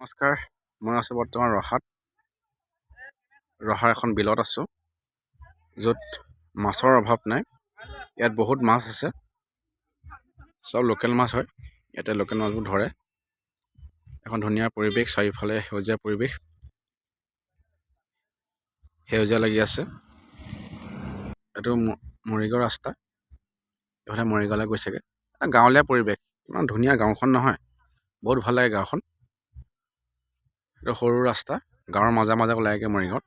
নমস্কাৰ, মই আছোঁ বৰ্তমান ৰহাৰ এখন বিলত আছোঁ, য'ত মাছৰ অভাৱ নাই। ইয়াত বহুত মাছ আছে, চব লোকেল মাছ হয়। ইয়াতে লোকেল মাছবোৰ ধৰে। এখন ধুনীয়া পৰিৱেশ, চাৰিওফালে সেউজীয়া পৰিৱেশ, সেউজীয়া লাগি আছে। এইটো মৰিগাঁও ৰাস্তা, এইফালে মৰিগাঁৱলৈ গৈছেগৈ। এটা গাঁৱলীয়া পৰিৱেশ, ইমান ধুনীয়া গাঁওখন নহয়, বহুত ভাল লাগে গাঁওখন। এইটো সৰু ৰাস্তা, গাঁৱৰ মাজে মাজে ওলাইগে মৰিগাঁৱত।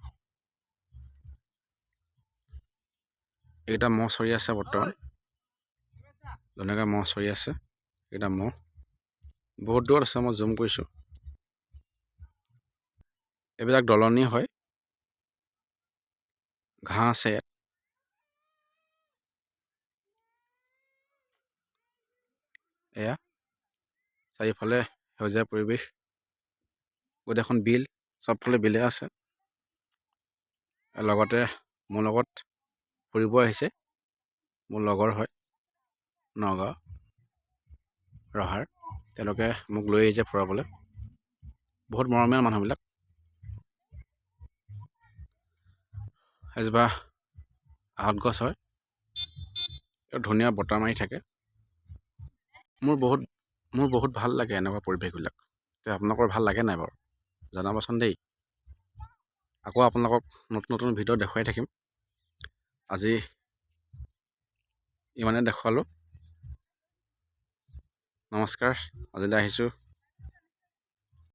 এইকেইটা মহ চৰি আছে বৰ্তমান, ধুনীয়াকৈ মহ চৰি আছে। এইকেইটা মহ বহুত দূৰত আছে, মই জুম কৰিছোঁ। এইবিলাক দলনি হয়, ঘাঁহ আছে ইয়াত। এয়া চাৰিওফালে সেউজীয়া পৰিৱেশ, গোটেইখন বিল, চবফালে বিলে আছে। লগতে মোৰ লগত ফুৰিব আহিছে, মোৰ লগৰ হয়, নগাঁও ৰহাৰ। তেওঁলোকে মোক লৈ আহিছে ফুৰাবলৈ। বহুত মৰমীয়াল মানুহবিলাক। এজোপা আহঁত গছ হয়, ধুনীয়া বতাহ মাৰি থাকে। মোৰ বহুত ভাল লাগে এনেকুৱা পৰিৱেশবিলাক। আপোনালোকৰ ভাল লাগে নাই বাৰু জনাবচোন দেই। আকৌ আপোনালোকক নতুন নতুন ভিডিঅ' দেখুৱাই থাকিম। আজি ইমানে দেখুৱালোঁ। নমস্কাৰ, আজিলৈ আহিছোঁ।